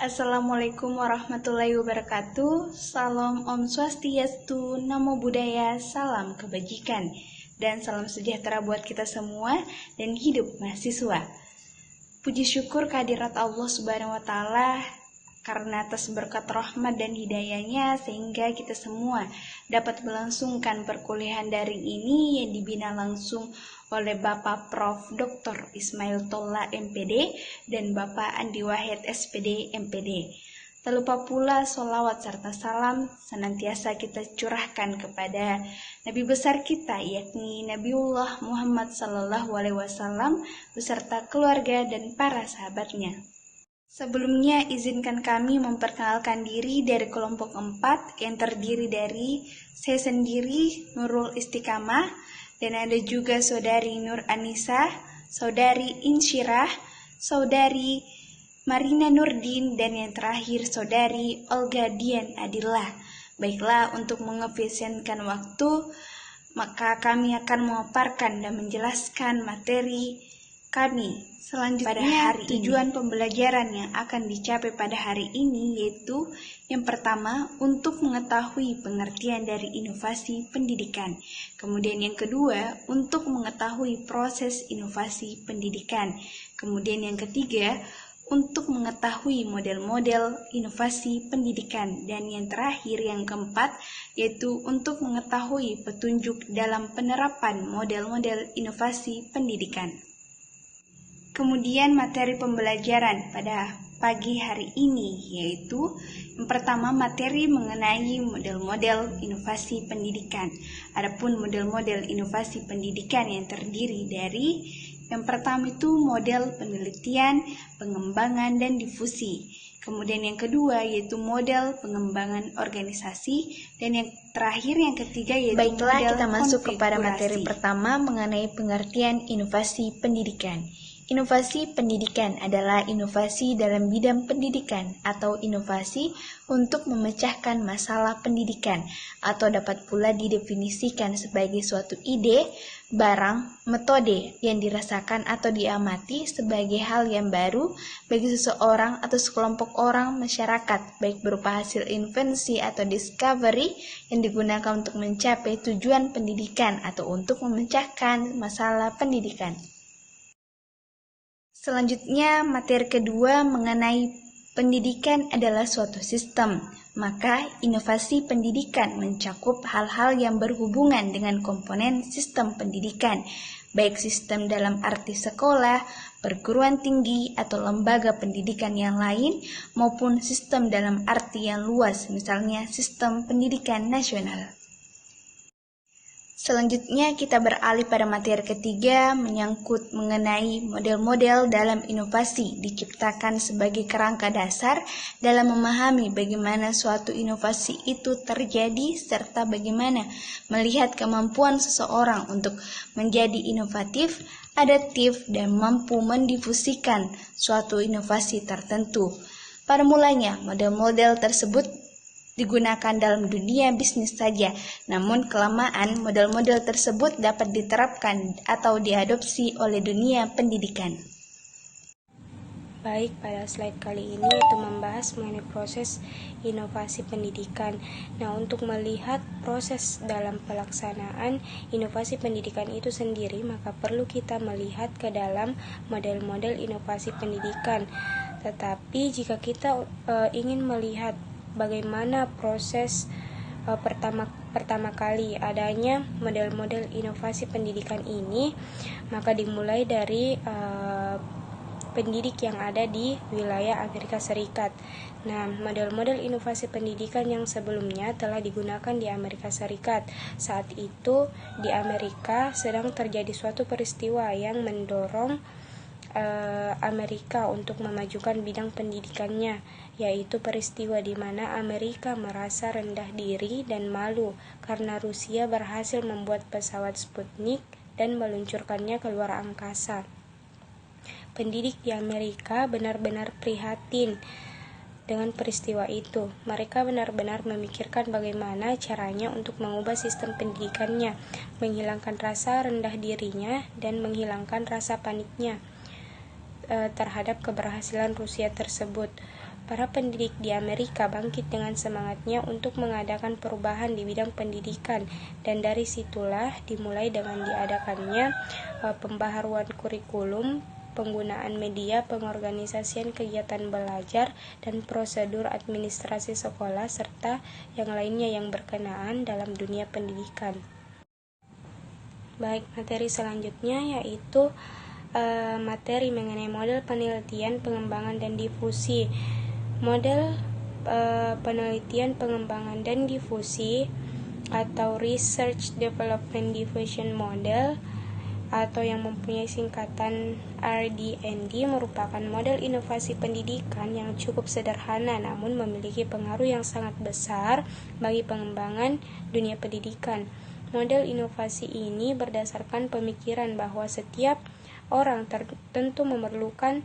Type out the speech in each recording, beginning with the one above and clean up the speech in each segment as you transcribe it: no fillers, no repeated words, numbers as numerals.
Assalamualaikum warahmatullahi wabarakatuh. Salam Om Swastiastu, Namo Buddhaya, salam kebajikan, dan salam sejahtera buat kita semua dan hidup mahasiswa. Puji syukur kehadirat Allah Subhanahu wa Ta'ala karena atas berkat rahmat dan hidayahnya sehingga kita semua dapat melangsungkan perkuliahan daring ini yang dibina langsung oleh Bapak Prof. Dr. Ismail Tolla MPD dan Bapak Andi Wahid SPD MPD. Tak lupa pula sholawat serta salam senantiasa kita curahkan kepada Nabi besar kita, yakni Nabiullah Muhammad SAW beserta keluarga dan para sahabatnya. Sebelumnya izinkan kami memperkenalkan diri dari kelompok 4 yang terdiri dari saya sendiri Nurul Istiqamah, dan ada juga saudari Nur Anissa, saudari Insyirah, saudari Marina Nurdin, dan yang terakhir saudari Olga Dian Adillah. Baiklah, untuk mengefisienkan waktu, maka kami akan memaparkan dan menjelaskan materi kami selanjutnya pada hari tujuan pembelajaran yang akan dicapai pada hari ini, yaitu yang pertama untuk mengetahui pengertian dari inovasi pendidikan, kemudian yang kedua untuk mengetahui proses inovasi pendidikan, kemudian yang ketiga untuk mengetahui model-model inovasi pendidikan, dan yang terakhir yang keempat yaitu untuk mengetahui petunjuk dalam penerapan model-model inovasi pendidikan. Kemudian materi pembelajaran pada pagi hari ini yaitu yang pertama materi mengenai model-model inovasi pendidikan. Adapun model-model inovasi pendidikan yang terdiri dari yang pertama itu model penelitian, pengembangan, dan difusi. Kemudian yang kedua yaitu model pengembangan organisasi, dan yang terakhir yang ketiga yaitu Baiklah, model kita masuk kepada konfigurasi. materi pertama mengenai pengertian inovasi pendidikan. Inovasi pendidikan adalah inovasi dalam bidang pendidikan atau inovasi untuk memecahkan masalah pendidikan, atau dapat pula didefinisikan sebagai suatu ide, barang, metode yang dirasakan atau diamati sebagai hal yang baru bagi seseorang atau sekelompok orang masyarakat, baik berupa hasil invensi atau discovery yang digunakan untuk mencapai tujuan pendidikan atau untuk memecahkan masalah pendidikan. Selanjutnya, materi kedua mengenai pendidikan adalah suatu sistem. Maka, inovasi pendidikan mencakup hal-hal yang berhubungan dengan komponen sistem pendidikan, baik sistem dalam arti sekolah, perguruan tinggi, atau lembaga pendidikan yang lain, maupun sistem dalam arti yang luas, misalnya sistem pendidikan nasional. Selanjutnya kita beralih pada materi ketiga menyangkut mengenai model-model dalam inovasi diciptakan sebagai kerangka dasar dalam memahami bagaimana suatu inovasi itu terjadi serta bagaimana melihat kemampuan seseorang untuk menjadi inovatif, adaptif, dan mampu mendifusikan suatu inovasi tertentu. Pada mulanya model-model tersebut digunakan dalam dunia bisnis saja, namun kelamaan model-model tersebut dapat diterapkan atau diadopsi oleh dunia pendidikan. Baik, pada slide kali ini itu membahas mengenai proses inovasi pendidikan. Nah, untuk melihat proses dalam pelaksanaan inovasi pendidikan itu sendiri, maka perlu kita melihat ke dalam model-model inovasi pendidikan. Tetapi jika kita ingin melihat bagaimana proses pertama kali adanya model-model inovasi pendidikan ini, maka dimulai dari pendidik yang ada di wilayah Amerika Serikat. Nah, model-model inovasi pendidikan yang sebelumnya telah digunakan di Amerika Serikat. Saat itu di Amerika sedang terjadi suatu peristiwa yang mendorong Amerika untuk memajukan bidang pendidikannya, yaitu peristiwa di mana Amerika merasa rendah diri dan malu karena Rusia berhasil membuat pesawat Sputnik dan meluncurkannya ke luar angkasa. Pendidik di Amerika benar-benar prihatin dengan peristiwa itu. Mereka benar-benar memikirkan bagaimana caranya untuk mengubah sistem pendidikannya, menghilangkan rasa rendah dirinya, dan menghilangkan rasa paniknya terhadap keberhasilan Rusia tersebut. para pendidik di Amerika bangkit dengan semangatnya untuk mengadakan perubahan di bidang pendidikan, dan dari situlah dimulai dengan diadakannya pembaharuan kurikulum, penggunaan media, pengorganisasian kegiatan belajar, dan prosedur administrasi sekolah, serta yang lainnya yang berkenaan dalam dunia pendidikan. Baik, materi selanjutnya yaitu materi mengenai model penelitian, pengembangan, dan difusi. Model penelitian, pengembangan, dan difusi atau Research Development Diffusion Model atau yang mempunyai singkatan RDND merupakan model inovasi pendidikan yang cukup sederhana namun memiliki pengaruh yang sangat besar bagi pengembangan dunia pendidikan. Model inovasi ini berdasarkan pemikiran bahwa setiap orang tentu memerlukan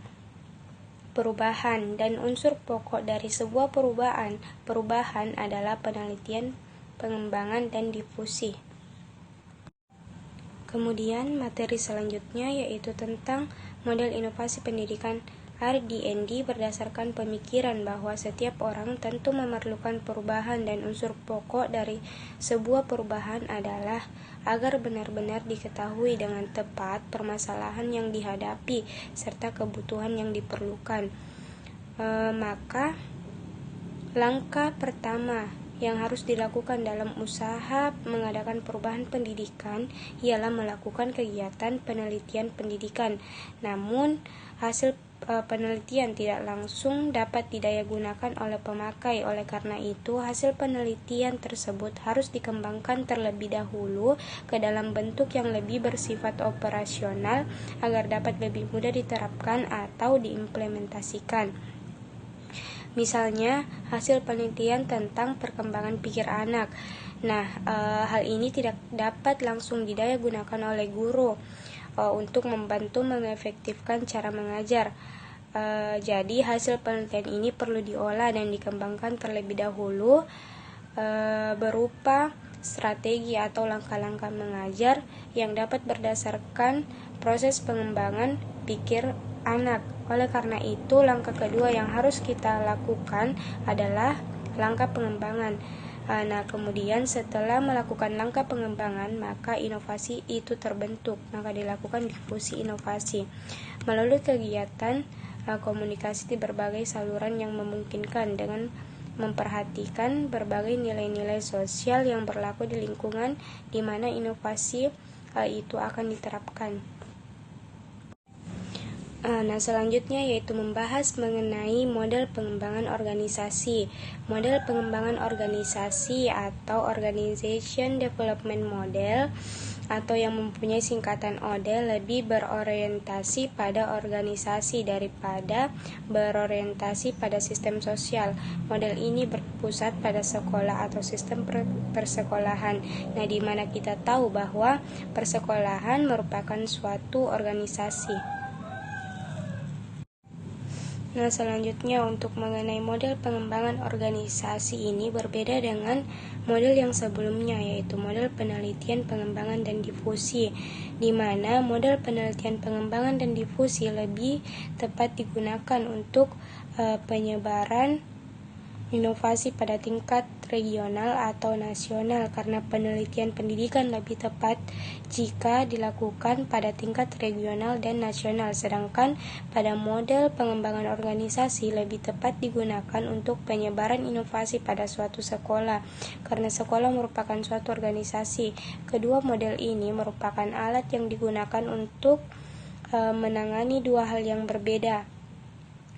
perubahan, dan unsur pokok dari sebuah perubahan adalah penelitian, pengembangan, dan difusi. Kemudian materi selanjutnya yaitu tentang model inovasi pendidikan RDND berdasarkan pemikiran bahwa setiap orang tentu memerlukan perubahan, dan unsur pokok dari sebuah perubahan adalah agar benar-benar diketahui dengan tepat permasalahan yang dihadapi serta kebutuhan yang diperlukan. Maka langkah pertama yang harus dilakukan dalam usaha mengadakan perubahan pendidikan ialah melakukan kegiatan penelitian pendidikan. Namun, hasil penelitian tidak langsung dapat didayagunakan oleh pemakai. Oleh karena itu, hasil penelitian tersebut harus dikembangkan terlebih dahulu ke dalam bentuk yang lebih bersifat operasional agar dapat lebih mudah diterapkan atau diimplementasikan. Misalnya, hasil penelitian tentang perkembangan pikir anak. Hal ini tidak dapat langsung didayagunakan oleh guru untuk membantu mengefektifkan cara mengajar. Jadi hasil penelitian ini perlu diolah dan dikembangkan terlebih dahulu berupa strategi atau langkah-langkah mengajar yang dapat berdasarkan proses pengembangan pikir anak. Oleh karena itu, langkah kedua yang harus kita lakukan adalah langkah pengembangan. Kemudian setelah melakukan langkah pengembangan, maka inovasi itu terbentuk. Maka dilakukan difusi inovasi melalui kegiatan komunikasi di berbagai saluran yang memungkinkan dengan memperhatikan berbagai nilai-nilai sosial yang berlaku di lingkungan di mana inovasi itu akan diterapkan. Selanjutnya yaitu membahas mengenai model pengembangan organisasi. Model pengembangan organisasi atau Organization Development Model atau yang mempunyai singkatan ODE lebih berorientasi pada organisasi daripada berorientasi pada sistem sosial. Model ini berpusat pada sekolah atau sistem persekolahan. Di mana kita tahu bahwa persekolahan merupakan suatu organisasi. Selanjutnya untuk mengenai model pengembangan organisasi ini berbeda dengan model yang sebelumnya, yaitu model penelitian, pengembangan, dan difusi, di mana model penelitian, pengembangan, dan difusi lebih tepat digunakan untuk penyebaran inovasi pada tingkat regional atau nasional, karena penelitian pendidikan lebih tepat jika dilakukan pada tingkat regional dan nasional, sedangkan pada model pengembangan organisasi lebih tepat digunakan untuk penyebaran inovasi pada suatu sekolah, karena sekolah merupakan suatu organisasi. Kedua model ini merupakan alat yang digunakan untuk menangani dua hal yang berbeda,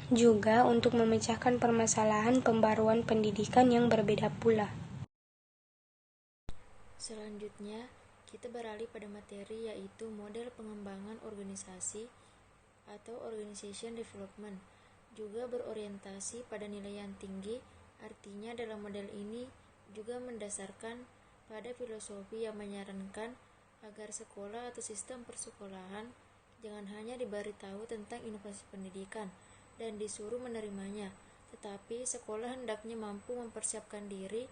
juga untuk memecahkan permasalahan pembaruan pendidikan yang berbeda pula. Selanjutnya, kita beralih pada materi yaitu model pengembangan organisasi atau Organization Development, juga berorientasi pada nilai yang tinggi. Artinya dalam model ini juga mendasarkan pada filosofi yang menyarankan agar sekolah atau sistem persekolahan jangan hanya diberitahu tentang inovasi pendidikan dan disuruh menerimanya, tetapi sekolah hendaknya mampu mempersiapkan diri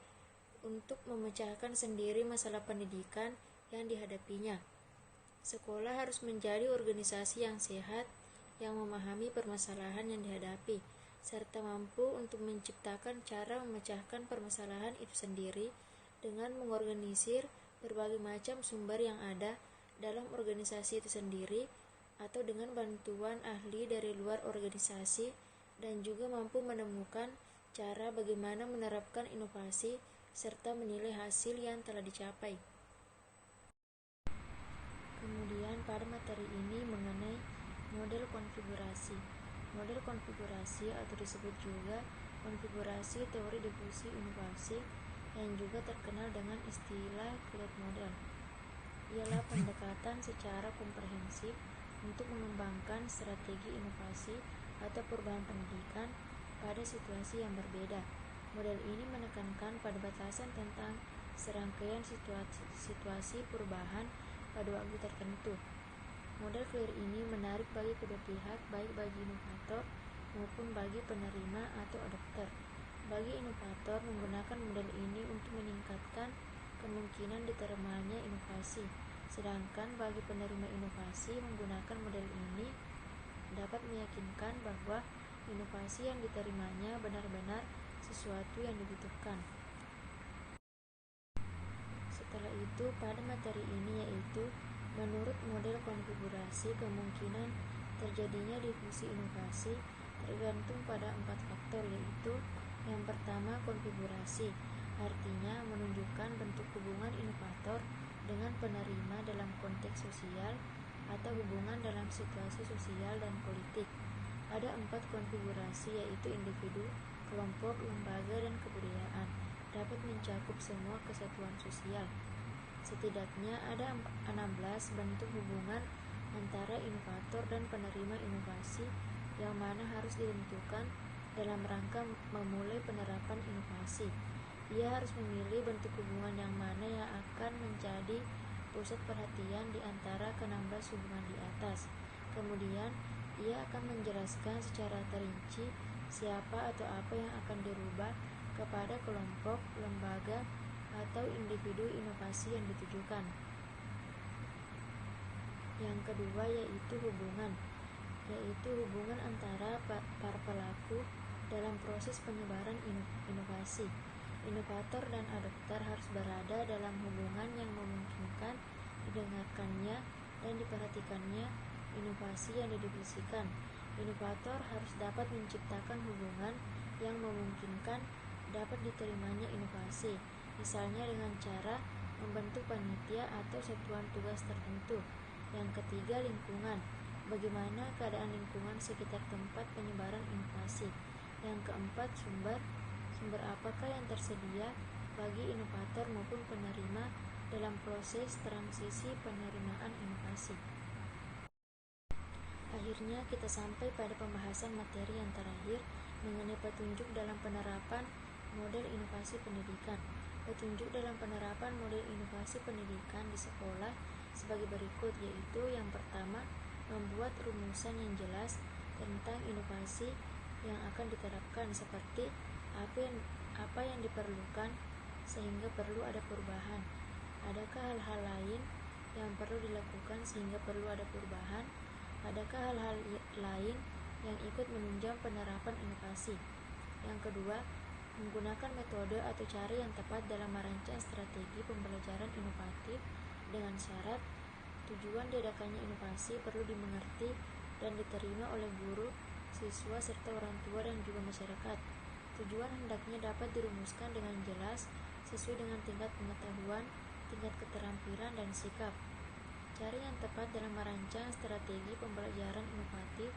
untuk memecahkan sendiri masalah pendidikan yang dihadapinya. Sekolah harus menjadi organisasi yang sehat, yang memahami permasalahan yang dihadapi, serta mampu untuk menciptakan cara memecahkan permasalahan itu sendiri dengan mengorganisir berbagai macam sumber yang ada dalam organisasi itu sendiri atau dengan bantuan ahli dari luar organisasi, dan juga mampu menemukan cara bagaimana menerapkan inovasi serta menilai hasil yang telah dicapai. Kemudian pada materi ini mengenai model konfigurasi. Model konfigurasi atau disebut juga konfigurasi teori difusi inovasi yang juga terkenal dengan istilah Cloud model. Ialah pendekatan secara komprehensif untuk mengembangkan strategi inovasi atau perubahan pendidikan pada situasi yang berbeda. Model ini menekankan pada batasan tentang serangkaian situasi perubahan pada waktu tertentu. Model clear ini menarik bagi kedua pihak, baik bagi inovator maupun bagi penerima atau adopter. Bagi inovator, menggunakan model ini untuk meningkatkan kemungkinan diterimanya inovasi. Sedangkan bagi penerima inovasi, menggunakan model ini dapat meyakinkan bahwa inovasi yang diterimanya benar-benar sesuatu yang dibutuhkan. Setelah itu, pada materi ini yaitu menurut model konfigurasi, kemungkinan terjadinya difusi inovasi tergantung pada 4 faktor, yaitu yang pertama konfigurasi, artinya menunjukkan bentuk hubungan inovator dengan penerima dalam konteks sosial atau hubungan dalam situasi sosial dan politik. Ada 4 konfigurasi, yaitu individu, kelompok, lembaga, dan kebudayaan, dapat mencakup semua kesatuan sosial. Setidaknya ada 16 bentuk hubungan antara inovator dan penerima inovasi yang mana harus ditentukan dalam rangka memulai penerapan inovasi. Ia harus memilih bentuk hubungan yang mana yang akan menjadi pusat perhatian di antara ke-16 hubungan di atas. Kemudian, ia akan menjelaskan secara terinci siapa atau apa yang akan dirubah kepada kelompok, lembaga, atau individu inovasi yang ditujukan. Yang kedua yaitu hubungan, yaitu hubungan antara para pelaku dalam proses penyebaran inovasi. Inovator dan adopter harus berada dalam hubungan yang memungkinkan didengarkannya dan diperhatikannya inovasi yang didifusikan. Inovator harus dapat menciptakan hubungan yang memungkinkan dapat diterimanya inovasi, misalnya dengan cara membentuk panitia atau satuan tugas tertentu. Yang ketiga, lingkungan. Bagaimana keadaan lingkungan sekitar tempat penyebaran inovasi. Yang keempat, sumber apakah yang tersedia bagi inovator maupun penerima dalam proses transisi penerimaan inovasi. Akhirnya kita sampai pada pembahasan materi yang terakhir mengenai petunjuk dalam penerapan model inovasi pendidikan. Petunjuk dalam penerapan model inovasi pendidikan di sekolah sebagai berikut, yaitu yang pertama, membuat rumusan yang jelas tentang inovasi yang akan diterapkan, seperti apa yang diperlukan sehingga perlu ada perubahan. Adakah hal-hal lain yang perlu dilakukan sehingga perlu ada perubahan? Adakah hal-hal lain yang ikut menunjang penerapan inovasi? Yang kedua, menggunakan metode atau cara yang tepat dalam merancang strategi pembelajaran inovatif dengan syarat tujuan diadakannya inovasi perlu dimengerti dan diterima oleh guru, siswa, serta orang tua dan juga masyarakat. Tujuan hendaknya dapat dirumuskan dengan jelas sesuai dengan tingkat pengetahuan, tingkat keterampilan, dan sikap. Cara yang tepat dalam merancang strategi pembelajaran inovatif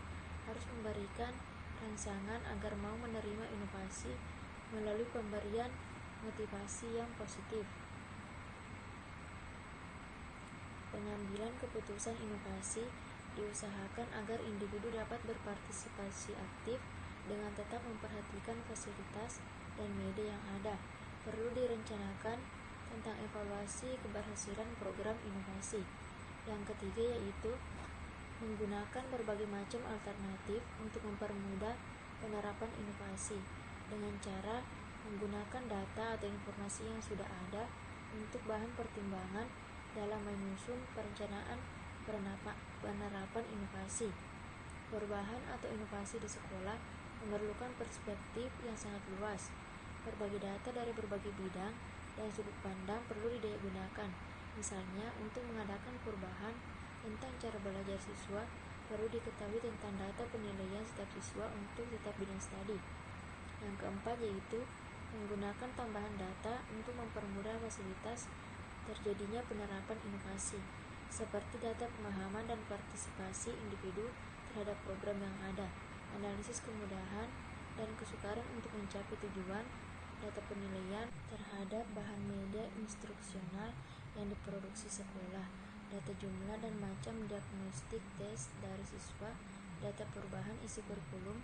harus memberikan rangsangan agar mau menerima inovasi melalui pemberian motivasi yang positif. Pengambilan keputusan inovasi diusahakan agar individu dapat berpartisipasi aktif dengan tetap memperhatikan fasilitas dan media yang ada. Perlu direncanakan tentang evaluasi keberhasilan program inovasi. Yang ketiga yaitu menggunakan berbagai macam alternatif untuk mempermudah penerapan inovasi dengan cara menggunakan data atau informasi yang sudah ada untuk bahan pertimbangan dalam menyusun perencanaan penerapan inovasi. Perubahan atau inovasi di sekolah memerlukan perspektif yang sangat luas. Berbagai data dari berbagai bidang dan sudut pandang perlu digunakan. Misalnya, untuk mengadakan perubahan tentang cara belajar siswa, perlu diketahui tentang data penilaian setiap siswa untuk setiap bidang studi. Yang keempat yaitu menggunakan tambahan data untuk mempermudah fasilitas terjadinya penerapan inovasi, seperti data pemahaman dan partisipasi individu terhadap program yang ada, analisis kemudahan dan kesukaran untuk mencapai tujuan, data penilaian terhadap bahan media instruksional yang diproduksi sekolah, data jumlah dan macam diagnostik tes dari siswa, data perubahan isi kurikulum,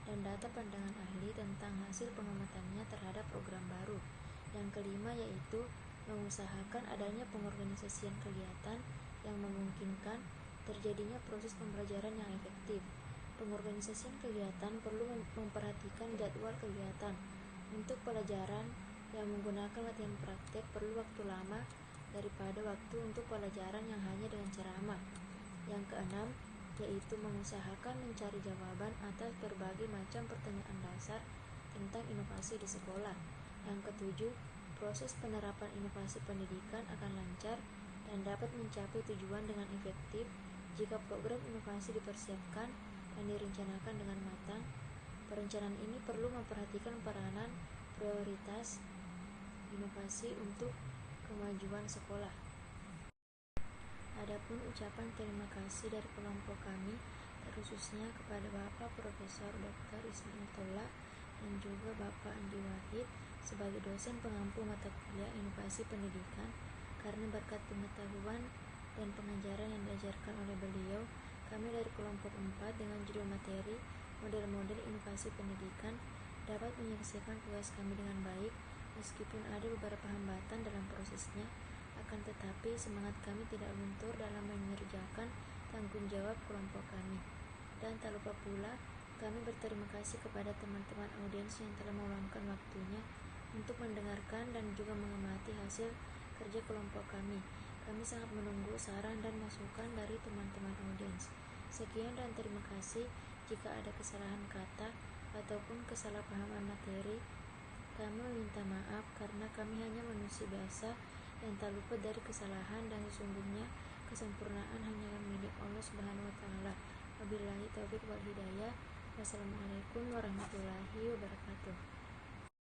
dan data pandangan ahli tentang hasil pengamatannya terhadap program baru. Yang kelima yaitu mengusahakan adanya pengorganisasian kegiatan yang memungkinkan terjadinya proses pembelajaran yang efektif. Pengorganisasian kegiatan perlu memperhatikan jadwal kegiatan. Untuk pelajaran yang menggunakan latihan praktek perlu waktu lama daripada waktu untuk pelajaran yang hanya dengan ceramah. Yang keenam yaitu mengusahakan mencari jawaban atas berbagai macam pertanyaan dasar tentang inovasi di sekolah. Yang ketujuh, proses penerapan inovasi pendidikan akan lancar dan dapat mencapai tujuan dengan efektif jika program inovasi dipersiapkan dan direncanakan dengan matang. Perencanaan ini perlu memperhatikan peranan prioritas inovasi untuk kemajuan sekolah. Adapun ucapan terima kasih dari kelompok kami, terkhususnya kepada Bapak Profesor Dr. Ismail Tola dan juga Bapak Andi Wahid sebagai dosen pengampu mata kuliah inovasi pendidikan, karena berkat pengetahuan dan pengajaran yang diajarkan oleh beliau, kami dari kelompok 4 dengan judul materi model-model inovasi pendidikan dapat menyelesaikan tugas kami dengan baik, meskipun ada beberapa hambatan dalam prosesnya. Akan tetapi semangat kami tidak luntur dalam mengerjakan tanggung jawab kelompok kami. Dan tak lupa pula kami berterima kasih kepada teman-teman audiens yang telah meluangkan waktunya untuk mendengarkan dan juga mengamati hasil kerja kelompok kami. Kami sangat menunggu saran dan masukan dari teman-teman audiens. Sekian dan terima kasih. Jika ada kesalahan kata ataupun kesalahpahaman materi, kami meminta maaf karena kami hanya manusia biasa yang tak luput dari kesalahan, dan sesungguhnya kesempurnaan hanyalah milik Allah Subhanahu wa taala. Wabillahi taufiq wal hidayah. Wassalamualaikum warahmatullahi wabarakatuh.